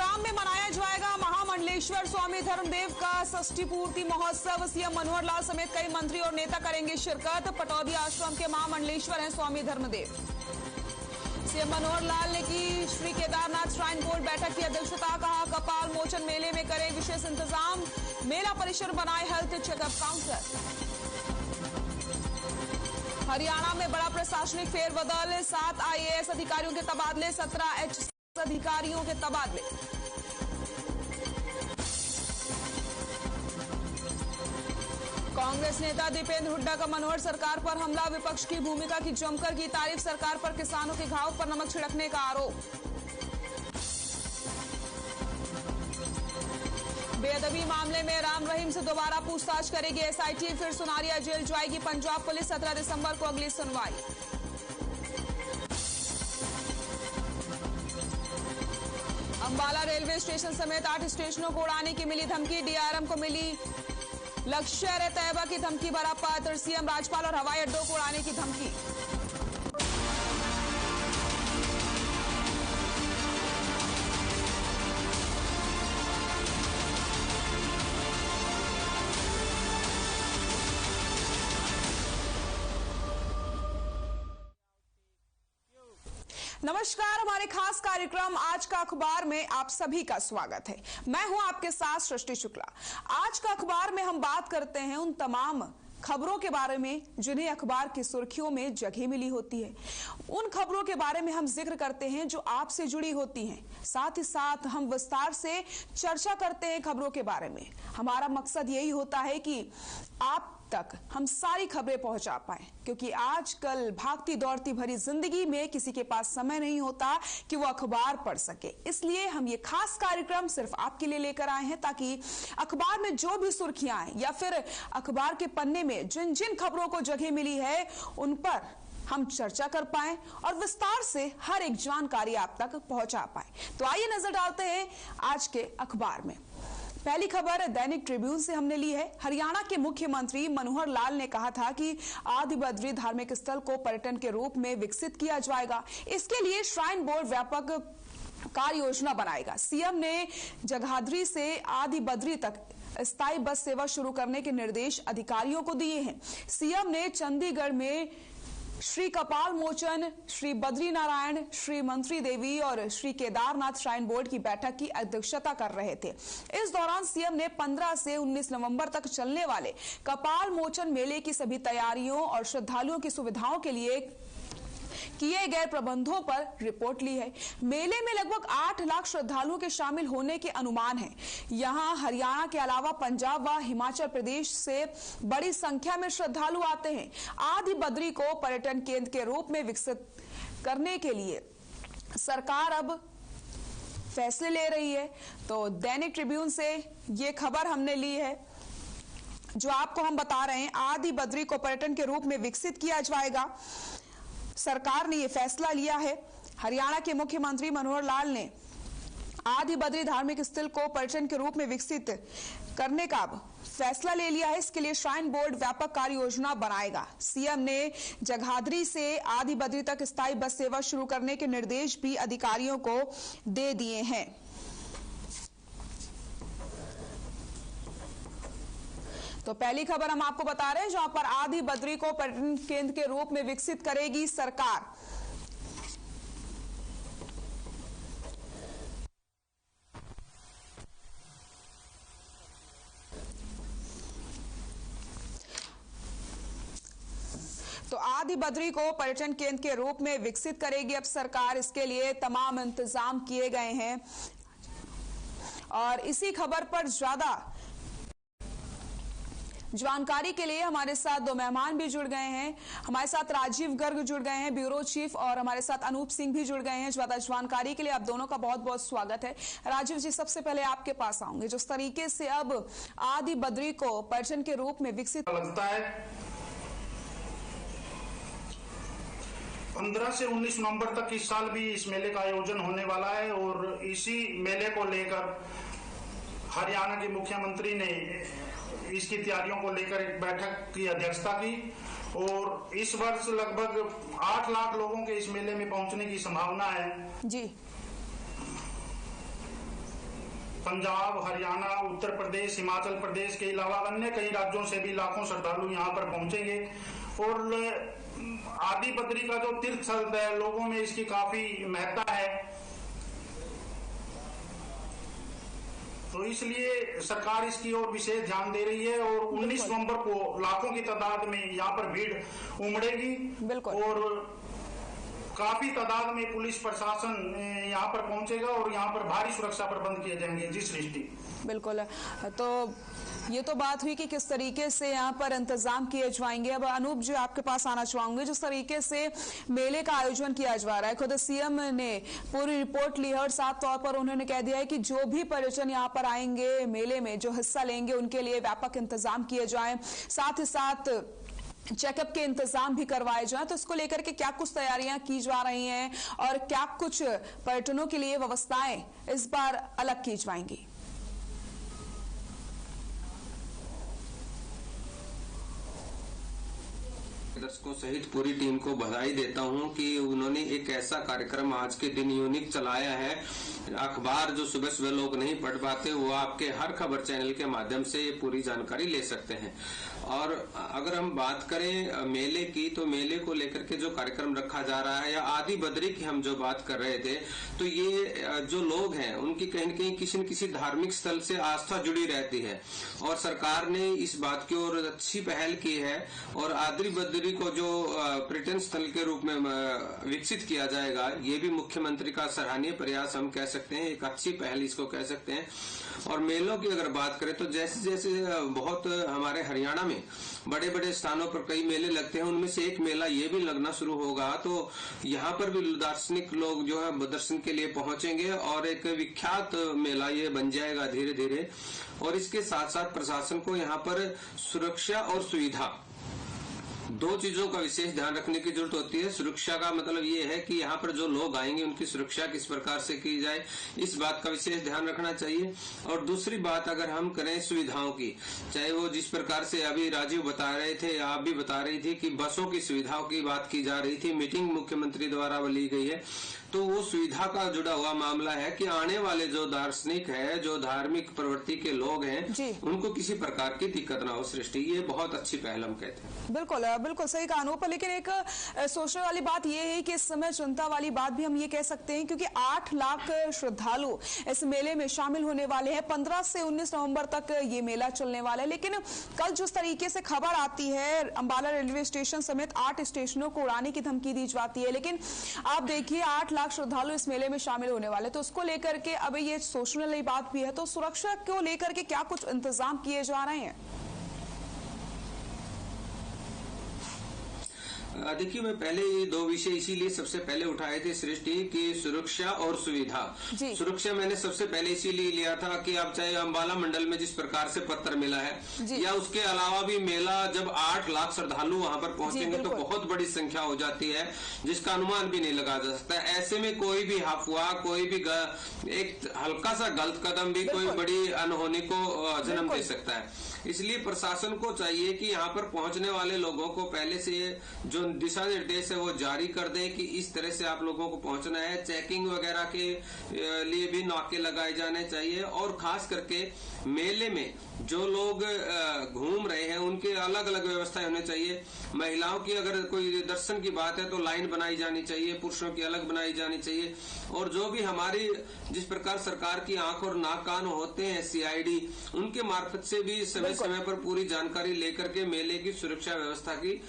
नंदग्राम में मनाया जाएगा महामंडलेश्वर स्वामी धर्मदेव का षष्ठी पूर्ति महोत्सव। सीएम मनोहर लाल समेत कई मंत्री और नेता करेंगे शिरकत। पटौदी आश्रम के महामंडलेश्वर हैं स्वामी धर्मदेव। सीएम मनोहर लाल ने की श्री केदारनाथ श्राइन बोर्ड बैठक की अध्यक्षता। कहा कपाल मोचन मेले में करें विशेष इंतजाम। मेला परिसर बनाए हेल्थ चेकअप काउंटर। हरियाणा में बड़ा प्रशासनिक फेरबदल। 7 IAS अधिकारियों के तबादले, 17 HC अधिकारियों के तबादले। कांग्रेस नेता दीपेंद्र हुड्डा का मनोहर सरकार पर हमला। विपक्ष की भूमिका की जमकर की तारीफ। सरकार पर किसानों के घाव पर नमक छिड़कने का आरोप। बेअदबी मामले में राम रहीम से दोबारा पूछताछ करेगी SIT। फिर सुनारिया जेल जाएगी पंजाब पुलिस। 17 दिसंबर को अगली सुनवाई। अंबाला रेलवे स्टेशन समेत 8 स्टेशनों को उड़ाने की मिली धमकी। DRM को मिली लश्कर ए तैयबा की धमकी भरा पत्र। CM राज्यपाल और हवाई अड्डों को उड़ाने की धमकी। नमस्कार, हमारे खास कार्यक्रम आज का अखबार में आप सभी का स्वागत है। मैं हूं आपके साथ सृष्टि शुक्ला। आज का अखबार में हम बात करते हैं उन तमाम खबरों के बारे में जिन्हें अखबार की सुर्खियों में जगह मिली होती है। उन खबरों के बारे में हम जिक्र करते हैं जो आपसे जुड़ी होती हैं। साथ ही साथ हम विस्तार से चर्चा करते हैं खबरों के बारे में। हमारा मकसद यही होता है कि आप तक हम सारी खबरें पहुंचा पाए, क्योंकि आजकल भागती दौड़ती भरी जिंदगी में किसी के पास समय नहीं होता कि वो अखबार पढ़ सके। इसलिए हम ये खास कार्यक्रम सिर्फ आपके लिए लेकर आए हैं, ताकि अखबार में जो भी सुर्खियां हैं या फिर अखबार के पन्ने में जिन जिन खबरों को जगह मिली है उन पर हम चर्चा कर पाए और विस्तार से हर एक जानकारी आप तक पहुंचा पाए। तो आइए नजर डालते हैं आज के अखबार में। पहली खबर दैनिक ट्रिब्यून से हमने ली है। हरियाणा के मुख्यमंत्री मनोहर लाल ने कहा था कि आदि बद्री धार्मिक स्थल को पर्यटन के रूप में विकसित किया जाएगा। इसके लिए श्राइन बोर्ड व्यापक कार्य योजना बनाएगा। सीएम ने जगाधरी से आदि बद्री तक स्थायी बस सेवा शुरू करने के निर्देश अधिकारियों को दिए हैं। सीएम ने चंडीगढ़ में श्री कपाल मोचन, श्री बद्री नारायण, श्री मंत्री देवी और श्री केदारनाथ श्राइन बोर्ड की बैठक की अध्यक्षता कर रहे थे। इस दौरान सीएम ने 15 से 19 नवंबर तक चलने वाले कपाल मोचन मेले की सभी तैयारियों और श्रद्धालुओं की सुविधाओं के लिए किए गए प्रबंधों पर रिपोर्ट ली है। मेले में लगभग 8 लाख श्रद्धालुओं के शामिल होने के अनुमान है। यहां हरियाणा के अलावा पंजाब व हिमाचल प्रदेश से बड़ी संख्या में श्रद्धालु आते हैं। आदि बद्री को पर्यटन केंद्र के रूप में विकसित करने के लिए सरकार अब फैसले ले रही है। तो दैनिक ट्रिब्यून से ये खबर हमने ली है, जो आपको हम बता रहे हैं। आदि बद्री को पर्यटन के रूप में विकसित किया जाएगा। सरकार ने यह फैसला लिया है। हरियाणा के मुख्यमंत्री मनोहर लाल ने आदि बद्री धार्मिक स्थल को पर्यटन के रूप में विकसित करने का फैसला ले लिया है। इसके लिए श्राइन बोर्ड व्यापक कार्य योजना बनाएगा। सीएम ने जगाधरी से आदि बद्री तक स्थायी बस सेवा शुरू करने के निर्देश भी अधिकारियों को दे दिए हैं। तो पहली खबर हम आपको बता रहे हैं, जहां पर आदि बद्री को पर्यटन केंद्र के रूप में विकसित करेगी सरकार। तो आदि बद्री को पर्यटन केंद्र के रूप में विकसित करेगी अब सरकार। इसके लिए तमाम इंतजाम किए गए हैं। और इसी खबर पर ज्यादा जानकारी के लिए हमारे साथ 2 मेहमान भी जुड़ गए हैं। हमारे साथ राजीव गर्ग जुड़ गए हैं, ब्यूरो चीफ, और हमारे साथ अनूप सिंह भी जुड़ गए हैं। ज्यादा जानकारी के लिए आप दोनों का बहुत बहुत स्वागत है। राजीव जी, सबसे पहले आपके पास आऊंगे। जिस तरीके से अब आदि बद्री को पर्यटन के रूप में विकसित लगता है, 15 से 19 नवंबर तक इस साल भी इस मेले का आयोजन होने वाला है। और इसी मेले को लेकर हरियाणा के मुख्यमंत्री ने इसकी तैयारियों को लेकर एक बैठक की अध्यक्षता की। और इस वर्ष लगभग 8 लाख लोगों के इस मेले में पहुंचने की संभावना है। जी। पंजाब, हरियाणा, उत्तर प्रदेश, हिमाचल प्रदेश के अलावा अन्य कई राज्यों से भी लाखों श्रद्धालु यहाँ पर पहुंचेंगे। और आदि बद्री का जो तीर्थ स्थल है, लोगों में इसकी काफी महत्ता है, तो इसलिए सरकार इसकी ओर विशेष ध्यान दे रही है। और 19 नवंबर को लाखों की तादाद में यहाँ पर भीड़ उमड़ेगी और काफी तादाद में पुलिस प्रशासन यहाँ पर पहुंचेगा और यहाँ पर भारी सुरक्षा प्रबंध किए जाएंगे। जी सृष्टि, बिल्कुल। तो ये तो बात हुई कि किस तरीके से यहाँ पर इंतजाम किए जाएंगे। अब अनूप जी आपके पास आना चाहूंगे, जिस तरीके से मेले का आयोजन किया जा रहा है, खुद सीएम ने पूरी रिपोर्ट ली है और साफ तौर पर उन्होंने कह दिया है कि जो भी पर्यटन यहाँ पर आएंगे, मेले में जो हिस्सा लेंगे, उनके लिए व्यापक इंतजाम किए जाए, साथ ही साथ चेकअप के इंतजाम भी करवाए जाए। तो इसको लेकर के क्या कुछ तैयारियां की जा रही हैं और क्या कुछ पर्यटनों के लिए व्यवस्थाएं इस बार अलग की जाएंगी? दर्शकों सहित पूरी टीम को बधाई देता हूं कि उन्होंने एक ऐसा कार्यक्रम आज के दिन यूनिक चलाया है। अखबार जो सुबह सुबह लोग नहीं पढ़ पाते, वो आपके हर खबर चैनल के माध्यम से ये पूरी जानकारी ले सकते हैं। और अगर हम बात करें मेले की, तो मेले को लेकर के जो कार्यक्रम रखा जा रहा है, या आदि बद्री की हम जो बात कर रहे थे, तो ये जो लोग हैं उनकी कहीं न कहीं किसी न किसी धार्मिक स्थल से आस्था जुड़ी रहती है और सरकार ने इस बात की ओर अच्छी पहल की है। और आदि बद्री को जो पर्यटन स्थल के रूप में विकसित किया जाएगा, ये भी मुख्यमंत्री का सराहनीय प्रयास हम कह सकते हैं, एक अच्छी पहल इसको कह सकते हैं। और मेलों की अगर बात करें तो जैसे जैसे बहुत हमारे हरियाणा में बड़े बड़े स्थानों पर कई मेले लगते हैं, उनमें से एक मेला ये भी लगना शुरू होगा, तो यहाँ पर भी दार्शनिक लोग जो है दर्शन के लिए पहुंचेंगे और एक विख्यात मेला ये बन जाएगा धीरे धीरे। और इसके साथ साथ प्रशासन को यहाँ पर सुरक्षा और सुविधा, दो चीजों का विशेष ध्यान रखने की जरूरत होती है। सुरक्षा का मतलब ये है कि यहाँ पर जो लोग आएंगे उनकी सुरक्षा किस प्रकार से की जाए, इस बात का विशेष ध्यान रखना चाहिए। और दूसरी बात अगर हम करें सुविधाओं की, चाहे वो जिस प्रकार से अभी राजीव बता रहे थे, आप भी बता रही थी कि बसों की सुविधाओं की बात की जा रही थी, मीटिंग मुख्यमंत्री द्वारा ली गई है, तो वो सुविधा का जुड़ा हुआ मामला है कि आने वाले जो दार्शनिक है, जो धार्मिक प्रवृत्ति के लोग हैं, उनको किसी प्रकार की दिक्कत ना हो। सृष्टि, ये बहुत अच्छी पहल हम कहते हैं। बिल्कुल बिल्कुल सही कहा अनूप। लेकिन एक सोचने वाली बात यह है कि इस समय चिंता वाली बात भी हम ये कह सकते हैं, क्योंकि 8 लाख श्रद्धालु इस मेले में शामिल होने वाले हैं। 15 से 19 नवंबर तक ये मेला चलने वाला है। लेकिन कल जिस तरीके से खबर आती है, अंबाला रेलवे स्टेशन समेत 8 स्टेशनों को उड़ाने की धमकी दी जाती है, लेकिन आप देखिए 8 लाख श्रद्धालु इस मेले में शामिल होने वाले, तो उसको लेकर के अब ये सोचने वाली बात भी है। तो सुरक्षा को लेकर के क्या कुछ इंतजाम किए जा रहे हैं? देखिए, मैं पहले ये दो विषय इसीलिए सबसे पहले उठाए थे सृष्टि की, सुरक्षा और सुविधा। सुरक्षा मैंने सबसे पहले इसीलिए लिया था कि अब चाहे अंबाला मंडल में जिस प्रकार से पत्र मिला है, या उसके अलावा भी मेला जब 8 लाख श्रद्धालु वहां पर पहुंचेंगे तो बहुत बड़ी संख्या हो जाती है, जिसका अनुमान भी नहीं लगा जा सकता। ऐसे में कोई भी अफवाह, कोई भी एक हल्का सा गलत कदम भी कोई बड़ी अनहोनी को जन्म दे सकता है। इसलिए प्रशासन को चाहिए कि यहाँ पर पहुंचने वाले लोगों को पहले से जो दिशा निर्देश है वो जारी कर दें कि इस तरह से आप लोगों को पहुंचना है। चेकिंग वगैरह के लिए भी नाके लगाए जाने चाहिए। और खास करके मेले में जो लोग घूम रहे हैं उनके अलग अलग व्यवस्थाएं होनी चाहिए। महिलाओं की अगर कोई दर्शन की बात है तो लाइन बनाई जानी चाहिए, पुरुषों की अलग बनाई जानी चाहिए। और जो भी हमारी जिस प्रकार सरकार की आंख और नाक कान होते हैं सीआईडी, उनके मार्फत से भी समय समय पर पूरी जानकारी लेकर के मेले की सुरक्षा व्यवस्था की।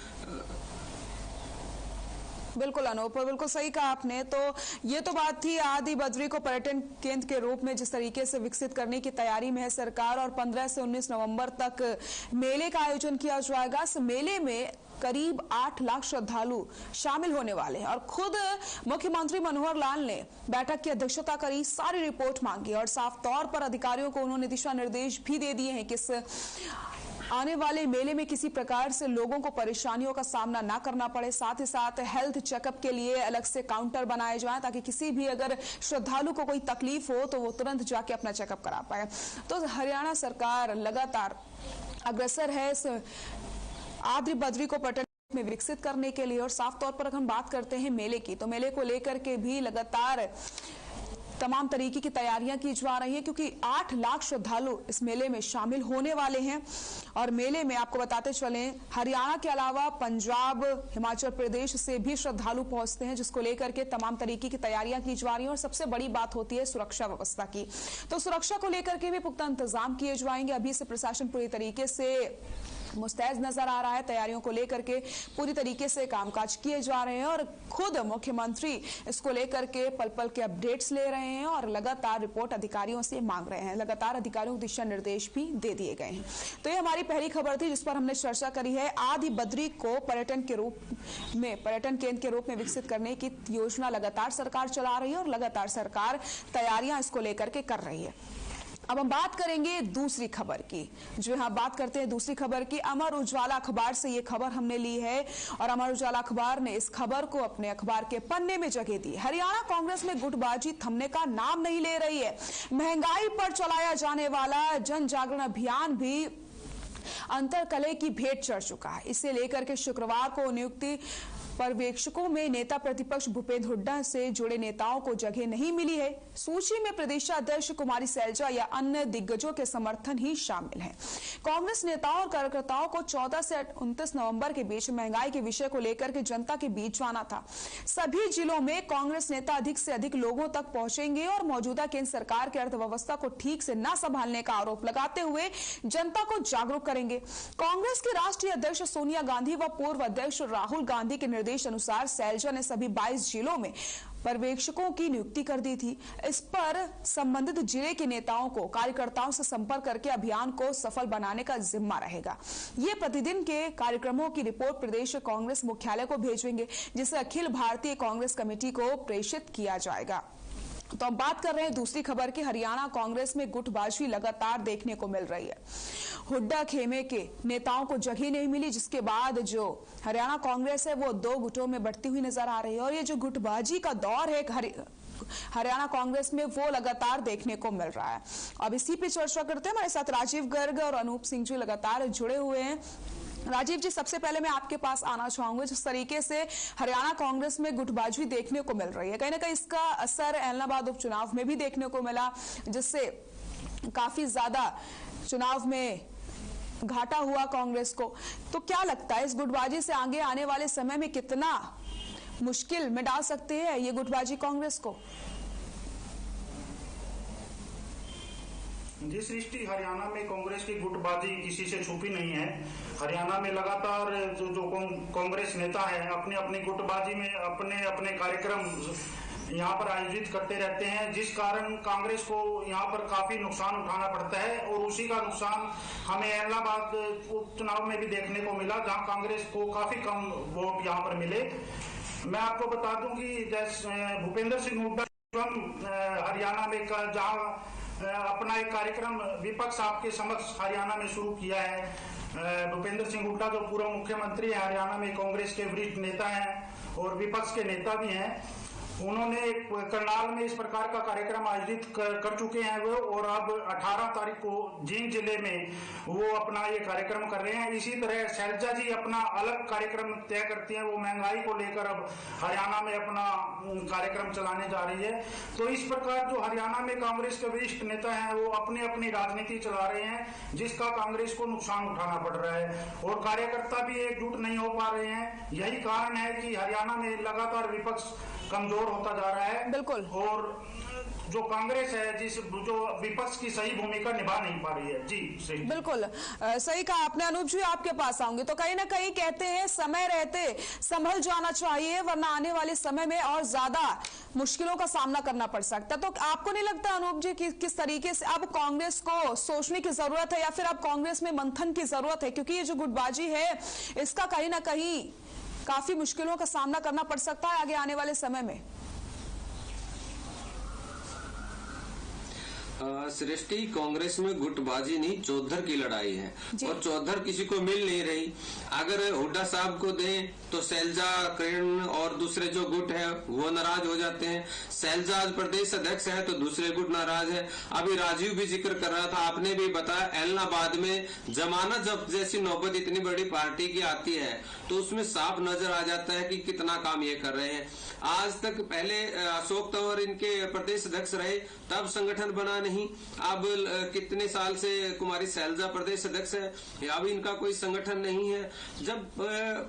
बिल्कुल अनूप, बिल्कुल सही कहा आपने। तो ये तो बात थी आदि बद्री को पर्यटन केंद्र के रूप में जिस तरीके से विकसित करने की तैयारी में है सरकार, और 15 से 19 नवंबर तक मेले का आयोजन किया जाएगा। इस मेले में करीब 8 लाख श्रद्धालु शामिल होने वाले हैं और खुद मुख्यमंत्री मनोहर लाल ने बैठक की अध्यक्षता करी, सारी रिपोर्ट मांगी और साफ तौर पर अधिकारियों को उन्होंने दिशा निर्देश भी दे दिए हैं कि आने वाले मेले में किसी प्रकार से लोगों को परेशानियों का सामना ना करना पड़े। साथ ही साथ हेल्थ चेकअप के लिए अलग से काउंटर बनाए जाएं ताकि किसी भी अगर श्रद्धालु को कोई तकलीफ हो तो वो तुरंत जाके अपना चेकअप करा पाए। तो हरियाणा सरकार लगातार अग्रसर है इस आदि बद्री को पर्यटन में विकसित करने के लिए। और साफ तौर पर अगर हम बात करते हैं मेले की, तो मेले को लेकर के भी लगातार तमाम तरीके की तैयारियां की जा रही है क्योंकि 8 लाख श्रद्धालु इस मेले में शामिल होने वाले हैं। और मेले में आपको बताते चलें, हरियाणा के अलावा पंजाब, हिमाचल प्रदेश से भी श्रद्धालु पहुंचते हैं, जिसको लेकर के तमाम तरीके की तैयारियां की जा रही हैं। और सबसे बड़ी बात होती है सुरक्षा व्यवस्था की, तो सुरक्षा को लेकर के भी पुख्ता इंतजाम किए जाएंगे। अभी से प्रशासन पूरी तरीके से मुस्तैद नजर आ रहा है, तैयारियों को लेकर के पूरी तरीके से कामकाज किए जा रहे हैं और खुद मुख्यमंत्री इसको लेकर के पल पल के अपडेट्स ले रहे हैं और लगातार रिपोर्ट अधिकारियों से मांग रहे हैं। लगातार अधिकारियों को दिशा निर्देश भी दे दिए गए हैं। तो ये हमारी पहली खबर थी जिस पर हमने चर्चा करी है। आदि बद्री को पर्यटन केंद्र के रूप में विकसित करने की योजना लगातार सरकार चला रही है और लगातार सरकार तैयारियां इसको लेकर के कर रही है। अब हम बात करेंगे दूसरी खबर की। जो यहाँ बात करते हैं दूसरी खबर की, अमर उजाला अखबार से ये खबर हमने ली है और अमर उजाला अखबार ने इस खबर को अपने अखबार के पन्ने में जगह दी। हरियाणा कांग्रेस में गुटबाजी थमने का नाम नहीं ले रही है। महंगाई पर चलाया जाने वाला जन जागरण अभियान भी अंतरकलह की भेंट चढ़ चुका है। इसे लेकर के शुक्रवार को नियुक्ति पर्यवेक्षकों में नेता प्रतिपक्ष भूपेंद्र हुड्डा से जुड़े नेताओं को जगह नहीं मिली है। सूची में प्रदेशाध्यक्ष कुमारी सैलजा या अन्य दिग्गजों के समर्थन ही शामिल हैं। कांग्रेस नेताओं और कार्यकर्ताओं को 14 से 29 नवंबर के बीच महंगाई के विषय को लेकर के जनता के बीच जाना था। सभी जिलों में कांग्रेस नेता अधिक से अधिक लोगों तक पहुंचेंगे और मौजूदा केंद्र सरकार की अर्थव्यवस्था को ठीक से न संभालने का आरोप लगाते हुए जनता को जागरूक करेंगे। कांग्रेस की राष्ट्रीय अध्यक्ष सोनिया गांधी व पूर्व अध्यक्ष राहुल गांधी के निर्देश अनुसार सैलजा ने सभी 22 जिलों में पर्यवेक्षकों की नियुक्ति कर दी थी। इस पर संबंधित जिले के नेताओं को कार्यकर्ताओं से संपर्क करके अभियान को सफल बनाने का जिम्मा रहेगा। ये प्रतिदिन के कार्यक्रमों की रिपोर्ट प्रदेश कांग्रेस मुख्यालय को भेजेंगे, जिसे अखिल भारतीय कांग्रेस कमेटी को प्रेषित किया जाएगा। तो हम बात कर रहे हैं दूसरी खबर की। हरियाणा कांग्रेस में गुटबाजी लगातार देखने को मिल रही है। हुड्डा खेमे के नेताओं को जगह नहीं मिली, जिसके बाद जो हरियाणा कांग्रेस है वो 2 गुटों में बढ़ती हुई नजर आ रही है और ये जो गुटबाजी का दौर है हरियाणा कांग्रेस में वो लगातार देखने को मिल रहा है। अब इसी पे चर्चा करते हैं। हमारे साथ राजीव गर्ग और अनूप सिंह जी लगातार जुड़े हुए हैं। राजीव जी, सबसे पहले मैं आपके पास आना चाहूंगा, जिस तरीके से हरियाणा कांग्रेस में गुटबाजी देखने को मिल रही है, कहीं ना कहीं इसका असर एलनाबाद उपचुनाव में भी देखने को मिला, जिससे काफी ज्यादा चुनाव में घाटा हुआ कांग्रेस को। तो क्या लगता है इस गुटबाजी से आगे आने वाले समय में कितना मुश्किल में डाल सकते हैं ये गुटबाजी कांग्रेस को? जी सृष्टि, हरियाणा में कांग्रेस की गुटबाजी किसी से छुपी नहीं है। हरियाणा में लगातार जो कांग्रेस नेता है अपनी अपनी गुटबाजी में अपने अपने कार्यक्रम यहाँ पर आयोजित करते रहते हैं, जिस कारण कांग्रेस को यहाँ पर काफी नुकसान उठाना पड़ता है और उसी का नुकसान हमें इलाहाबाद उपचुनाव में भी देखने को मिला, जहाँ कांग्रेस को काफी कम वोट यहाँ पर मिले। मैं आपको बता दूं कि जैसे भूपेंद्र सिंह हुड्डा हरियाणा में जहाँ अपना एक कार्यक्रम विपक्ष आपके समक्ष हरियाणा में शुरू किया है। भूपेंद्र सिंह हुड्डा जो पूर्व मुख्यमंत्री है हरियाणा में, कांग्रेस के वरिष्ठ नेता हैं और विपक्ष के नेता भी हैं, उन्होंने करनाल में इस प्रकार का कार्यक्रम आयोजित कर चुके हैं वो, और अब 18 तारीख को जींद जिले में वो अपना ये कार्यक्रम कर रहे हैं। इसी तरह सैलजा जी अपना अलग कार्यक्रम तय करती हैं, वो महंगाई को लेकर अब हरियाणा में अपना कार्यक्रम चलाने जा रही है। तो इस प्रकार जो हरियाणा में कांग्रेस के वरिष्ठ नेता हैं वो अपनी अपनी राजनीति चला रहे हैं, जिसका कांग्रेस को नुकसान उठाना पड़ रहा है और कार्यकर्ता भी एकजुट नहीं हो पा रहे हैं। यही कारण है कि हरियाणा में लगातार विपक्ष कमजोर होता जा रहा है। बिल्कुल। और जो कांग्रेस है जो विपक्ष की सही भूमिका निभा नहीं पा रही है। जी सही, बिल्कुल सही कहा आपने। अनूप जी, आपके पास आऊंगे तो कहीं ना कहीं कहते हैं समय रहते संभल जाना चाहिए, वरना आने वाले समय में और ज्यादा मुश्किलों का सामना करना पड़ सकता है। तो आपको नहीं लगता अनूप जी कि किस तरीके से अब कांग्रेस को सोचने की जरूरत है या फिर अब कांग्रेस में मंथन की जरूरत है, क्योंकि ये जो गुटबाजी है इसका कहीं ना कहीं काफी मुश्किलों का सामना करना पड़ सकता है आगे आने वाले समय में? सृष्टि, कांग्रेस में गुटबाजी नहीं चौधर की लड़ाई है और चौधर किसी को मिल नहीं रही। अगर हुड्डा साहब को दें तो शैलजा, किरण और दूसरे जो गुट है वो नाराज हो जाते हैं। शैलजा आज प्रदेश अध्यक्ष है तो दूसरे गुट नाराज है। अभी राजीव भी जिक्र कर रहा था, आपने भी बताया, एलनाबाद में जमानत जब्त जैसी नौबत इतनी बड़ी पार्टी की आती है तो उसमें साफ नजर आ जाता है कि कितना काम ये कर रहे हैं। आज तक पहले अशोक तंवर इनके प्रदेश अध्यक्ष रहे, तब संगठन बना नहीं। अब कितने साल से कुमारी शैलजा प्रदेश अध्यक्ष है, अब इनका कोई संगठन नहीं है। जब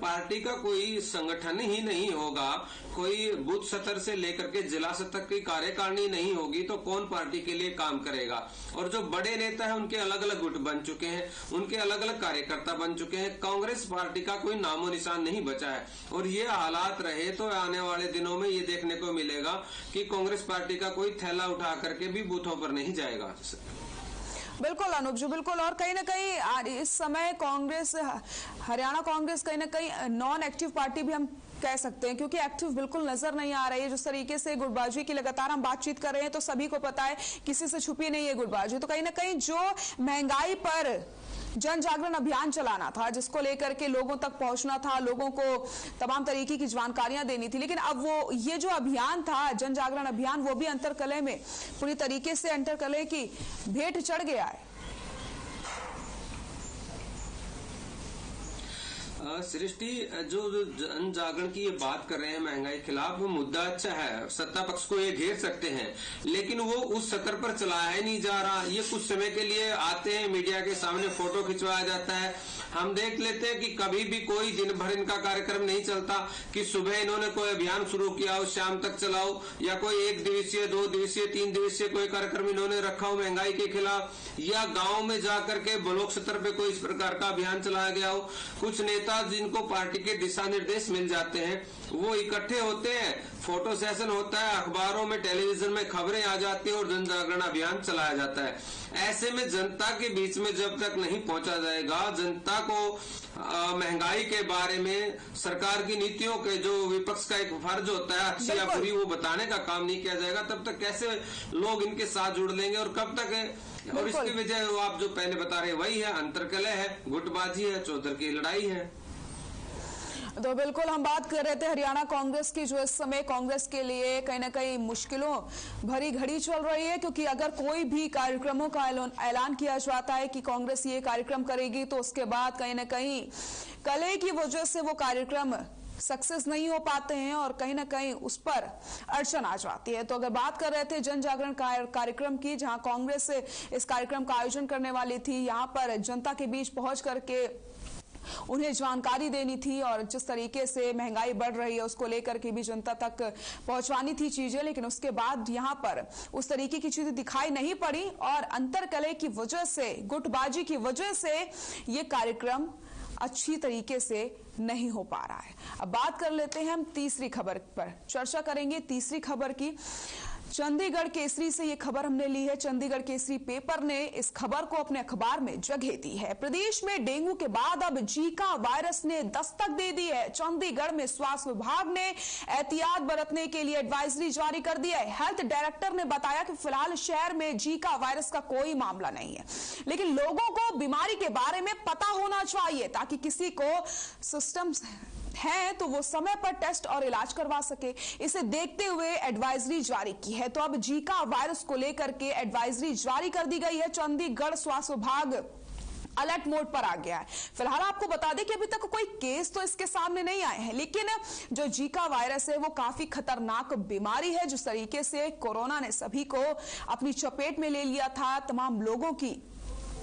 पार्टी का कोई संगठन ही नहीं होगा, कोई बूथ स्तर से लेकर के जिला स्तर की कार्यकारिणी नहीं होगी तो कौन पार्टी के लिए काम करेगा। और जो बड़े नेता है उनके अलग अलग गुट बन चुके हैं, उनके अलग अलग कार्यकर्ता बन चुके हैं। कांग्रेस पार्टी का कोई नामो निशान नहीं बचा है और ये हालात रहे तो आने वाले दिनों में ये देखने को मिलेगा कि कांग्रेस पार्टी का कोई थैला उठा करके भी बूथों पर नहीं जाएगा। बिल्कुल अनूप जी, बिल्कुल। और कहीं ना कहीं इस समय कांग्रेस, हरियाणा कांग्रेस कहीं ना कहीं नॉन एक्टिव पार्टी भी हम कह सकते हैं, क्योंकि एक्टिव बिल्कुल नजर नहीं आ रही है। जिस तरीके से गुटबाजी की लगातार हम बातचीत कर रहे हैं तो सभी को पता है, किसी से छुपी नहीं है गुटबाजी। तो कहीं ना कहीं जो महंगाई पर जन जागरण अभियान चलाना था, जिसको लेकर के लोगों तक पहुंचना था, लोगों को तमाम तरीके की जानकारियां देनी थी, लेकिन अब वो ये जो अभियान था जन जागरण अभियान, वो भी अंतरकलह में पूरी तरीके से अंतरकलह की भेंट चढ़ गया है। सृष्टि, जो जन जागरण की ये बात कर रहे हैं महंगाई खिलाफ, वो मुद्दा अच्छा है, सत्ता पक्ष को ये घेर सकते हैं, लेकिन वो उस स्तर पर चलाया ही नहीं जा रहा। ये कुछ समय के लिए आते हैं, मीडिया के सामने फोटो खिंचवाया जाता है, हम देख लेते हैं कि कभी भी कोई दिन भर इनका कार्यक्रम नहीं चलता कि सुबह इन्होंने कोई अभियान शुरू किया हो, शाम तक चलाओ, या कोई 1 दिवसीय, 2 दिवसीय, 3 दिवसीय कोई कार्यक्रम इन्होंने रखा हो महंगाई के खिलाफ, या गाँव में जाकर के ब्लॉक स्तर पे कोई इस प्रकार का अभियान चलाया गया हो। कुछ नेता जिनको पार्टी के दिशा निर्देश मिल जाते हैं वो इकट्ठे होते हैं, फोटो सेशन होता है, अखबारों में, टेलीविजन में खबरें आ जाती है और जन जागरण अभियान चलाया जाता है। ऐसे में जनता के बीच में जब तक नहीं पहुंचा जाएगा, जनता को महंगाई के बारे में, सरकार की नीतियों के जो विपक्ष का एक फर्ज होता है अच्छी या बुरी, वो बताने का काम नहीं किया जाएगा, तब तक कैसे लोग इनके साथ जुड़ लेंगे और कब तक। और इसकी वजह आप जो पहले बता रहे वही है, अंतरकलह है, गुटबाजी है, चौधर की लड़ाई है। तो बिल्कुल हम बात कर रहे थे हरियाणा कांग्रेस की, जो इस समय कांग्रेस के लिए कहीं ना कहीं मुश्किलों भरी घड़ी चल रही है, क्योंकि अगर कोई भी कार्यक्रमों का ऐलान किया जाता है कि कांग्रेस ये कार्यक्रम करेगी तो उसके बाद कहीं ना कहीं कलह की वजह से वो कार्यक्रम सक्सेस नहीं हो पाते हैं और कहीं ना कहीं उस पर अड़चन आ जाती है। तो अगर बात कर रहे थे जन जागरण कार्यक्रम की, जहां कांग्रेस इस कार्यक्रम का आयोजन करने वाली थी, यहां पर जनता के बीच पहुंच करके उन्हें जानकारी देनी थी और जिस तरीके से महंगाई बढ़ रही है उसको लेकर के भी जनता तक पहुंचवानी थी चीजें, लेकिन उसके बाद यहां पर उस तरीके की चीजें दिखाई नहीं पड़ी और अंतरकलह की वजह से, गुटबाजी की वजह से ये कार्यक्रम अच्छी तरीके से नहीं हो पा रहा है। अब बात कर लेते हैं हम तीसरी खबर पर, चर्चा करेंगे तीसरी खबर की। चंडीगढ़ केसरी से ये खबर हमने ली है। चंडीगढ़ केसरी पेपर ने इस खबर को अपने अखबार में जगह दी है। प्रदेश में डेंगू के बाद अब जीका वायरस ने दस्तक दे दी है। चंडीगढ़ में स्वास्थ्य विभाग ने एहतियात बरतने के लिए एडवाइजरी जारी कर दी है। हेल्थ डायरेक्टर ने बताया कि फिलहाल शहर में जीका वायरस का कोई मामला नहीं है, लेकिन लोगों को बीमारी के बारे में पता होना चाहिए ताकि किसी को सिस्टम है तो वो समय पर टेस्ट और इलाज करवा सके। इसे देखते हुए एडवाइजरी जारी की है। तो अब जीका वायरस को लेकर के एडवाइजरी जारी कर दी गई है। चंडीगढ़ स्वास्थ्य विभाग अलर्ट मोड पर आ गया है। फिलहाल आपको बता दें कि अभी तक कोई केस तो इसके सामने नहीं आए हैं, लेकिन जो जीका वायरस है वो काफी खतरनाक बीमारी है। जिस तरीके से कोरोना ने सभी को अपनी चपेट में ले लिया था, तमाम लोगों की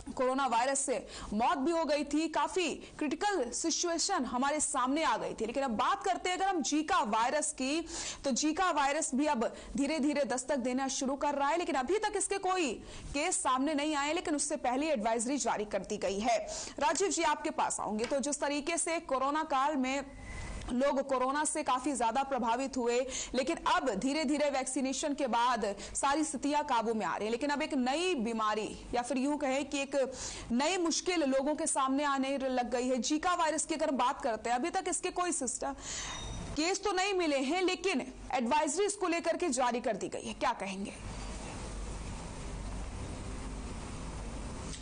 कोरोना वायरस से मौत भी हो गई थी, काफी क्रिटिकल सिचुएशन हमारे सामने आ गई थी। लेकिन अब बात करते हैं अगर हम जीका वायरस की, तो जीका वायरस भी अब धीरे धीरे दस्तक देना शुरू कर रहा है, लेकिन अभी तक इसके कोई केस सामने नहीं आए, लेकिन उससे पहले एडवाइजरी जारी कर दी गई है। राजीव जी आपके पास आऊंगे। तो जिस तरीके से कोरोना काल में लोग कोरोना से काफी ज्यादा प्रभावित हुए, लेकिन अब धीरे धीरे वैक्सीनेशन के बाद सारी स्थितियां काबू में आ रही है, लेकिन अब एक नई बीमारी या फिर यूं कहें कि एक नई मुश्किल लोगों के सामने आने लग गई है। जीका वायरस की अगर बात करते हैं, अभी तक इसके कोई सिस्टम केस तो नहीं मिले हैं, लेकिन एडवाइजरी इसको लेकर के जारी कर दी गई है, क्या कहेंगे?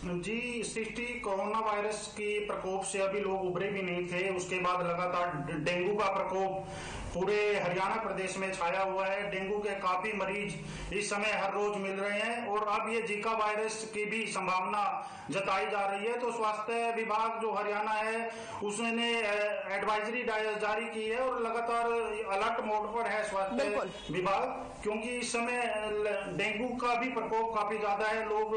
जी सृष्टि, कोरोना वायरस की प्रकोप से अभी लोग उभरे भी नहीं थे। उसके बाद लगातार डेंगू का प्रकोप पूरे हरियाणा प्रदेश में छाया हुआ है। डेंगू के काफी मरीज इस समय हर रोज मिल रहे हैं और अब ये जीका वायरस की भी संभावना जताई जा रही है। तो स्वास्थ्य विभाग जो हरियाणा है उसने एडवाइजरी जारी की है और लगातार अलर्ट मोड पर है स्वास्थ्य विभाग, क्योंकि इस समय डेंगू का भी प्रकोप काफी ज्यादा है। लोग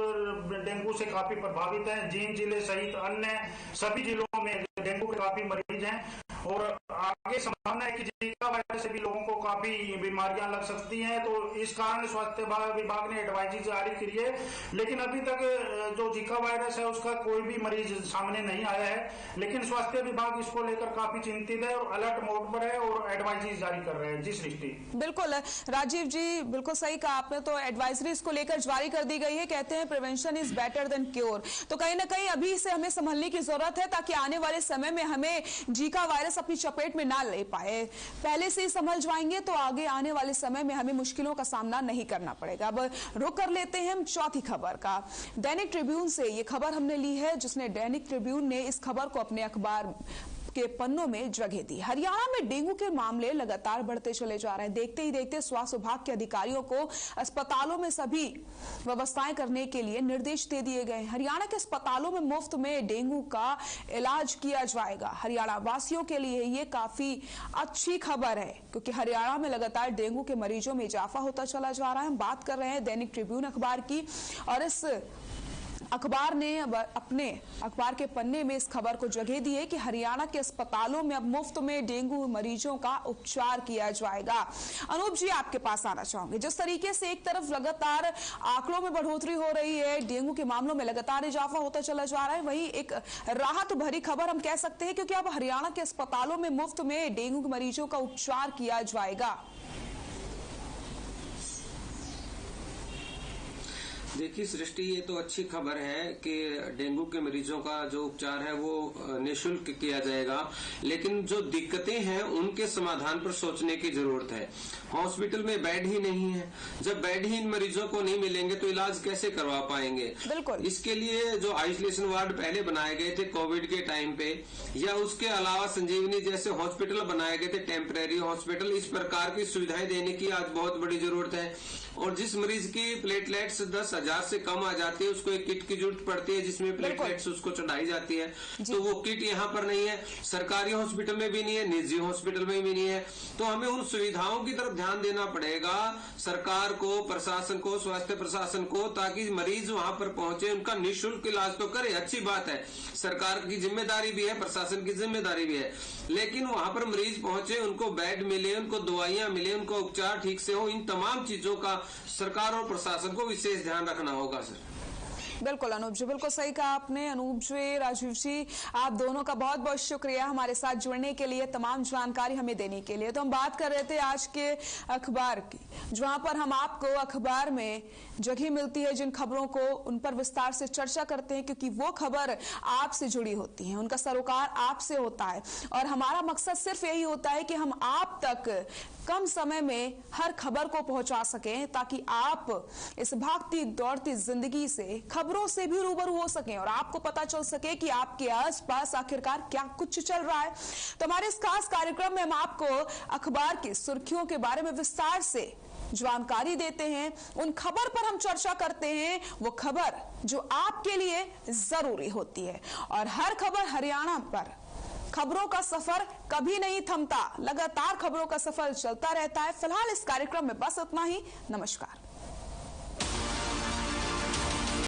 डेंगू से काफी प्रभावित हैं। जींद जिले सहित अन्य सभी जिलों में डेंगू के काफी मरीज हैं और आगे संभावना है कि जीका वायरस से भी लोगों को काफी बीमारियां लग सकती हैं। तो इस कारण स्वास्थ्य विभाग ने एडवाइजरी जारी की है, लेकिन अभी तक जो जीका वायरस है उसका कोई भी मरीज सामने नहीं आया है। लेकिन स्वास्थ्य विभाग इसको लेकर काफी चिंतित है और अलर्ट मोड पर है और एडवाइजरी जारी कर रहे हैं। जी सृष्टि। बिल्कुल राजीव जी, बिल्कुल सही कहा आपने। तो एडवाइजरी इसको लेकर जारी कर दी गई है। कहते हैं prevention is better than cure. तो कहीं ना कहीं अभी से हमें संभलने की जरूरत है ताकि आने वाले समय में हमें जीका वायरस अपनी चपेट में ना ले पाए। पहले से ही संभल जाएंगे तो आगे आने वाले समय में हमें मुश्किलों का सामना नहीं करना पड़ेगा। अब रुक कर लेते हैं हम चौथी खबर का। दैनिक ट्रिब्यून से ये खबर हमने ली है, जिसने दैनिक ट्रिब्यून ने इस खबर को अपने अखबार के पन्नों में जगह दी। हरियाणा में डेंगू के मामले लगातार बढ़ते चले जा रहे हैं। देखते ही देखते स्वास्थ्य विभाग के अधिकारियों को अस्पतालों में सभी व्यवस्थाएं करने के लिए निर्देश दे दिए गए। हरियाणा के अस्पतालों में मुफ्त में डेंगू का इलाज किया जाएगा। हरियाणा वासियों के लिए ये काफी अच्छी खबर है, क्योंकि हरियाणा में लगातार डेंगू के मरीजों में इजाफा होता चला जा रहा है। हम बात कर रहे हैं दैनिक ट्रिब्यून अखबार की, और इस अखबार ने अपने अखबार के पन्ने में इस खबर को जगह दी है कि हरियाणा के अस्पतालों में अब मुफ्त में डेंगू मरीजों का उपचार किया जाएगा। अनूप जी, आपके पास आना चाहूंगे। जिस तरीके से एक तरफ लगातार आंकड़ों में बढ़ोतरी हो रही है, डेंगू के मामलों में लगातार इजाफा होता चला जा रहा है, वहीं एक राहत भरी खबर हम कह सकते हैं, क्योंकि अब हरियाणा के अस्पतालों में मुफ्त में डेंगू के मरीजों का उपचार किया जाएगा। देखिए सृष्टि, ये तो अच्छी खबर है कि डेंगू के मरीजों का जो उपचार है वो निःशुल्क किया जाएगा, लेकिन जो दिक्कतें हैं उनके समाधान पर सोचने की जरूरत है। हॉस्पिटल में बेड ही नहीं है। जब बेड ही इन मरीजों को नहीं मिलेंगे तो इलाज कैसे करवा पाएंगे। बिल्कुल। इसके लिए जो आइसोलेशन वार्ड पहले बनाए गए थे कोविड के टाइम पे, या उसके अलावा संजीवनी जैसे हॉस्पिटल बनाए गए थे, टेम्परेरी हॉस्पिटल, इस प्रकार की सुविधाएं देने की आज बहुत बड़ी जरूरत है। और जिस मरीज की प्लेटलेट्स 10,000 से कम आ जाती है उसको एक किट की जरूरत पड़ती है जिसमें प्लेटलेट्स उसको चढ़ाई जाती है। तो वो किट यहाँ पर नहीं है, सरकारी हॉस्पिटल में भी नहीं है, निजी हॉस्पिटल में भी नहीं है। तो हमें उन सुविधाओं की तरफ ध्यान देना पड़ेगा, सरकार को, प्रशासन को, स्वास्थ्य प्रशासन को, ताकि मरीज वहां पर पहुंचे, उनका निःशुल्क इलाज तो करे। अच्छी बात है, सरकार की जिम्मेदारी भी है, प्रशासन की जिम्मेदारी भी है, लेकिन वहां पर मरीज पहुंचे, उनको बेड मिले, उनको दवाइयां मिले, उनको उपचार ठीक से हो, इन तमाम चीजों का सरकार और प्रशासन को विशेष ध्यान रखना होगा सर। बिल्कुल अनूप जी, बिल्कुल सही कहा आपने। अनूप जी, राजीव जी, आप दोनों का बहुत बहुत शुक्रिया हमारे साथ जुड़ने के लिए, तमाम जानकारी हमें देने के लिए। तो हम बात कर रहे थे आज के अखबार की, जहां पर हम आपको अखबार में जगह मिलती है जिन खबरों को, उन पर विस्तार से चर्चा करते हैं, क्योंकि वो खबर आपसे जुड़ी होती है, उनका सरोकार आपसे होता है। और हमारा मकसद सिर्फ यही होता है कि हम आप तक कम समय में हर खबर को पहुंचा सकें, ताकि आप इस भागती दौड़ती जिंदगी से, खबरों से भी रूबरू हो सकें और आपको पता चल सके कि आपके आसपास आखिरकार क्या कुछ चल रहा है। तो हमारे इस खास कार्यक्रम में हम आपको अखबार की सुर्खियों के बारे में विस्तार से जानकारी देते हैं, उन खबर पर हम चर्चा करते हैं, वो खबर जो आपके लिए जरूरी होती है। और हर खबर हरियाणा पर, खबरों का सफर कभी नहीं थमता, लगातार खबरों का सफर चलता रहता है। फिलहाल इस कार्यक्रम में बस इतना ही। नमस्कार।